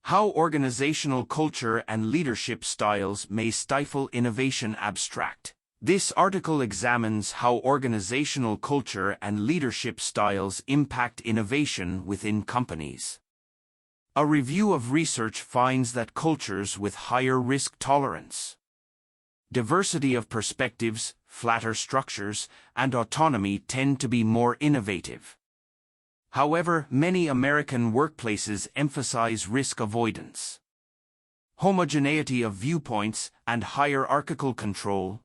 How organizational culture and leadership styles may stifle innovation. Abstract. This article examines how organizational culture and leadership styles impact innovation within companies. A review of research finds that cultures with higher risk tolerance, diversity of perspectives, flatter structures, and autonomy tend to be more innovative. However, many American workplaces emphasize risk avoidance, homogeneity of viewpoints, and hierarchical control,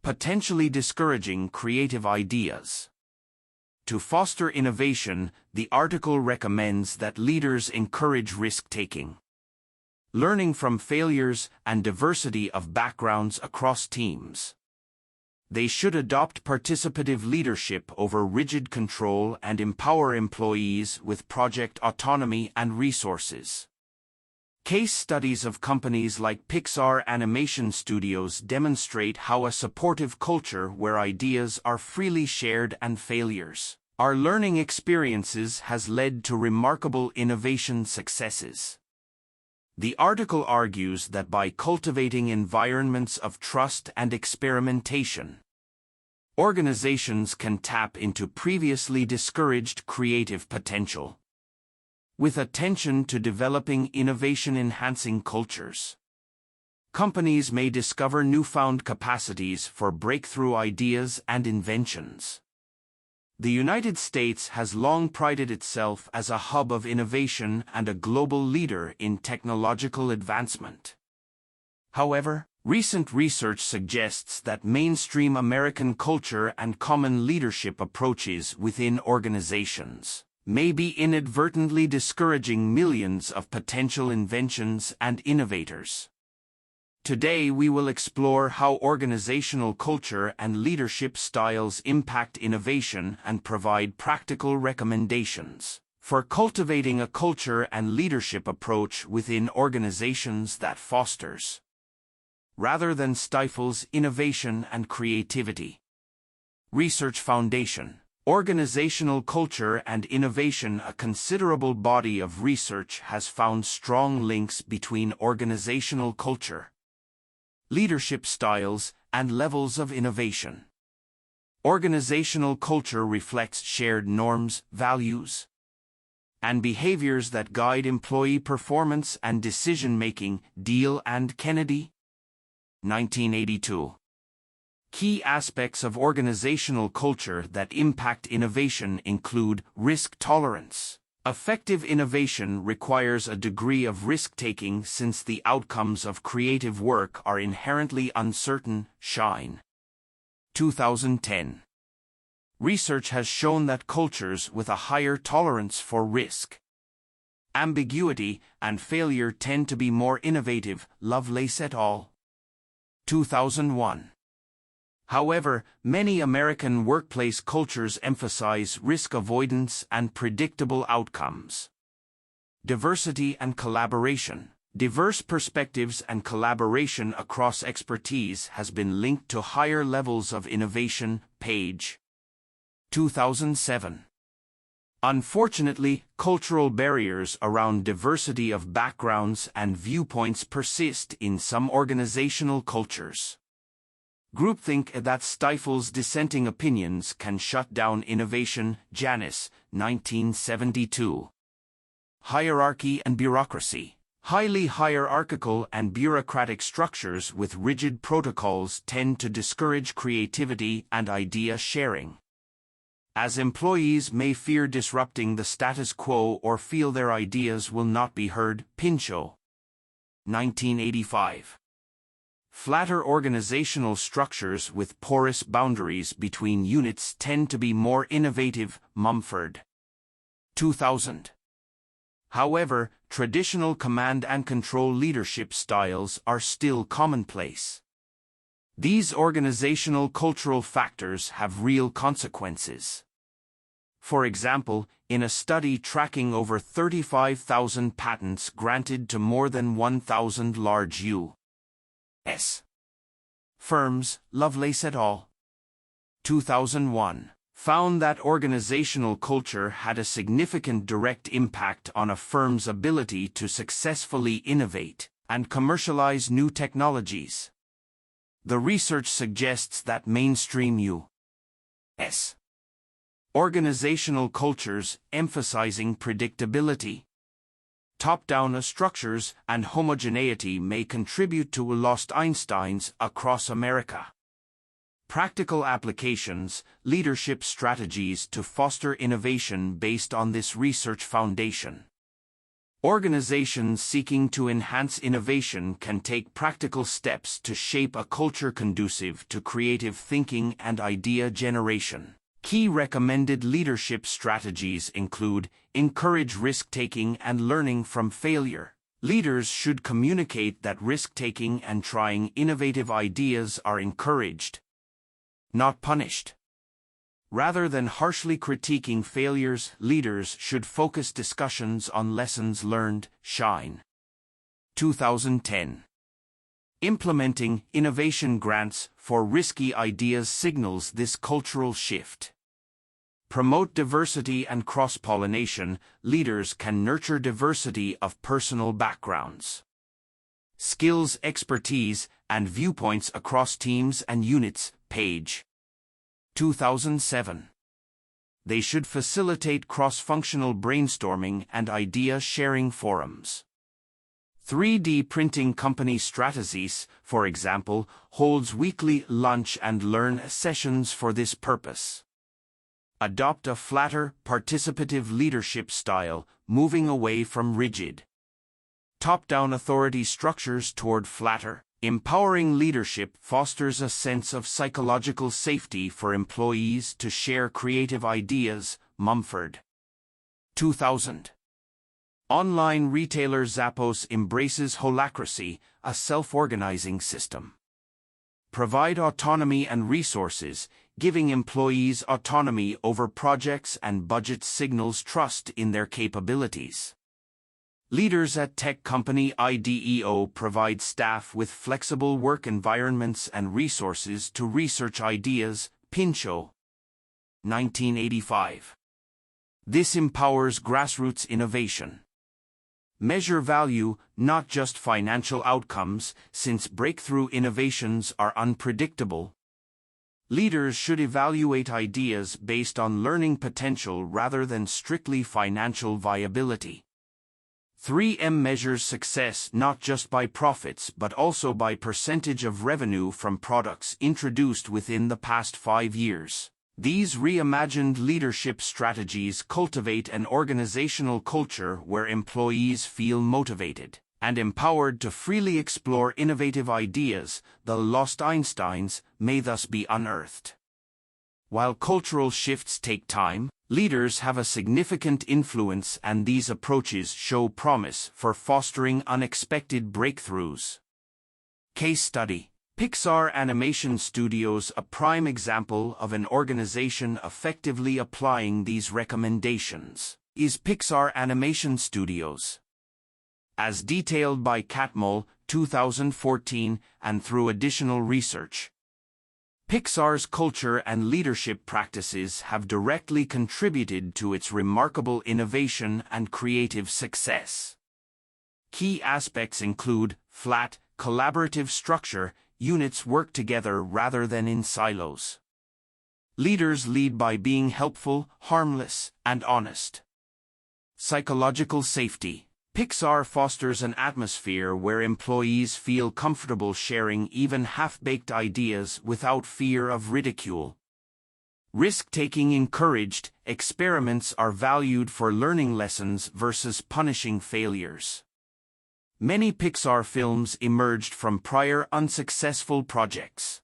potentially discouraging creative ideas. To foster innovation, the article recommends that leaders encourage risk-taking, learning from failures, and diversity of backgrounds across teams. They should adopt participative leadership over rigid control and empower employees with project autonomy and resources. Case studies of companies like Pixar Animation Studios demonstrate how a supportive culture where ideas are freely shared and failures are learning experiences has led to remarkable innovation successes. The article argues that by cultivating environments of trust and experimentation, organizations can tap into previously discouraged creative potential. With attention to developing innovation-enhancing cultures, companies may discover newfound capacities for breakthrough ideas and inventions. The United States has long prided itself as a hub of innovation and a global leader in technological advancement. However, recent research suggests that mainstream American culture and common leadership approaches within organizations may be inadvertently discouraging millions of potential inventions and innovators. Today we will explore how organizational culture and leadership styles impact innovation and provide practical recommendations for cultivating a culture and leadership approach within organizations that fosters, rather than stifles, innovation and creativity. Research foundation. Organizational culture and innovation. A considerable body of research has found strong links between organizational culture, leadership styles, and levels of innovation. Organizational culture reflects shared norms, values, and behaviors that guide employee performance and decision-making. Deal and Kennedy, 1982. Key aspects of organizational culture that impact innovation include risk tolerance. Effective innovation requires a degree of risk-taking since the outcomes of creative work are inherently uncertain. Shine, 2010. Research has shown that cultures with a higher tolerance for risk, ambiguity, and failure tend to be more innovative. Lovelace et al., 2001. However, many American workplace cultures emphasize risk avoidance and predictable outcomes. Diversity and collaboration. Diverse perspectives and collaboration across expertise has been linked to higher levels of innovation. Page, 2007. Unfortunately, cultural barriers around diversity of backgrounds and viewpoints persist in some organizational cultures. Groupthink that stifles dissenting opinions can shut down innovation. Janis, 1972. Hierarchy and bureaucracy. Highly hierarchical and bureaucratic structures with rigid protocols tend to discourage creativity and idea sharing, as employees may fear disrupting the status quo or feel their ideas will not be heard. Pinchot, 1985. Flatter organizational structures with porous boundaries between units tend to be more innovative. Mumford, 2000. However, traditional command and control leadership styles are still commonplace. These organizational cultural factors have real consequences. For example, in a study tracking over 35,000 patents granted to more than 1,000 large U.S. firms, Lovelace et al., 2001, found that organizational culture had a significant direct impact on a firm's ability to successfully innovate and commercialize new technologies. The research suggests that mainstream U.S. organizational cultures emphasizing predictability, top-down structures, and homogeneity may contribute to lost Einsteins across America. Practical applications, leadership strategies to foster innovation based on this research foundation. Organizations seeking to enhance innovation can take practical steps to shape a culture conducive to creative thinking and idea generation. Key recommended leadership strategies include: encourage risk-taking and learning from failure. Leaders should communicate that risk-taking and trying innovative ideas are encouraged, not punished. Rather than harshly critiquing failures, leaders should focus discussions on lessons learned. Shine. 2010. Implementing innovation grants for risky ideas signals this cultural shift. Promote diversity and cross-pollination. Leaders can nurture diversity of personal backgrounds, skills, expertise, and viewpoints across teams and units. Page. 2007. They should facilitate cross-functional brainstorming and idea-sharing forums. 3D printing company Stratasys, for example, holds weekly lunch and learn sessions for this purpose. Adopt a flatter, participative leadership style, moving away from rigid, top-down authority structures toward flatter, empowering leadership. Fosters a sense of psychological safety for employees to share creative ideas. Mumford. 2000. Online retailer Zappos embraces holacracy, a self-organizing system. Provide autonomy and resources. Giving employees autonomy over projects and budgets signals trust in their capabilities. Leaders at tech company IDEO provide staff with flexible work environments and resources to research ideas. Pinchot. 1985. This empowers grassroots innovation. Measure value, not just financial outcomes, since breakthrough innovations are unpredictable. Leaders should evaluate ideas based on learning potential rather than strictly financial viability. 3M measures success not just by profits but also by percentage of revenue from products introduced within the past 5 years. These reimagined leadership strategies cultivate an organizational culture where employees feel motivated and empowered to freely explore innovative ideas. The lost Einsteins may thus be unearthed. While cultural shifts take time, leaders have a significant influence, and these approaches show promise for fostering unexpected breakthroughs. Case study: Pixar Animation Studios. A prime example of an organization effectively applying these recommendations is Pixar Animation Studios. As detailed by Catmull, 2014, and through additional research, Pixar's culture and leadership practices have directly contributed to its remarkable innovation and creative success. Key aspects include flat, collaborative structure. Units work together rather than in silos. Leaders lead by being helpful, harmless, and honest. Psychological safety. Pixar fosters an atmosphere where employees feel comfortable sharing even half-baked ideas without fear of ridicule. Risk-taking encouraged. Experiments are valued for learning lessons versus punishing failures. Many Pixar films emerged from prior unsuccessful projects.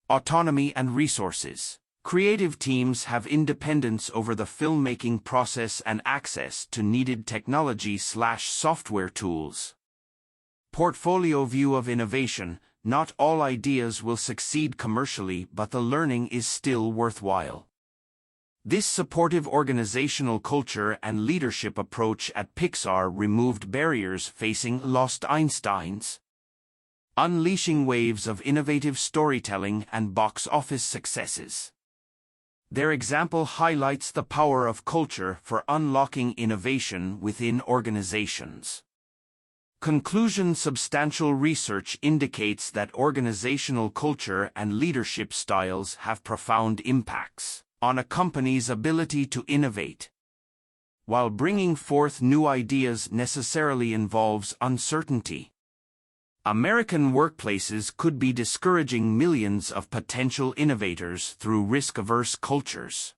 Autonomy and resources. Creative teams have independence over the filmmaking process and access to needed technology/software tools. Portfolio view of innovation. Not all ideas will succeed commercially, but the learning is still worthwhile. This supportive organizational culture and leadership approach at Pixar removed barriers facing lost Einsteins, unleashing waves of innovative storytelling and box office successes. Their example highlights the power of culture for unlocking innovation within organizations. Conclusion: substantial research indicates that organizational culture and leadership styles have profound impacts on a company's ability to innovate. While bringing forth new ideas necessarily involves uncertainty, American workplaces could be discouraging millions of potential innovators through risk-averse cultures,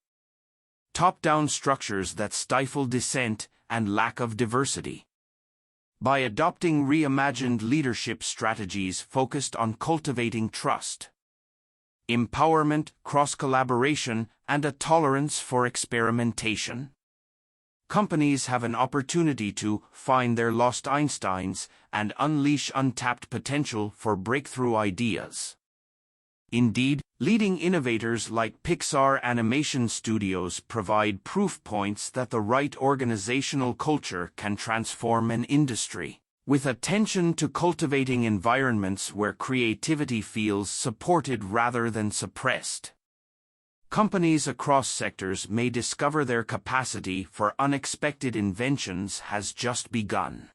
top-down structures that stifle dissent, and lack of diversity. By adopting reimagined leadership strategies focused on cultivating trust, empowerment, cross-collaboration, and a tolerance for experimentation, companies have an opportunity to find their lost Einsteins and unleash untapped potential for breakthrough ideas. Indeed, leading innovators like Pixar Animation Studios provide proof points that the right organizational culture can transform an industry, with attention to cultivating environments where creativity feels supported rather than suppressed. Companies across sectors may discover their capacity for unexpected inventions has just begun.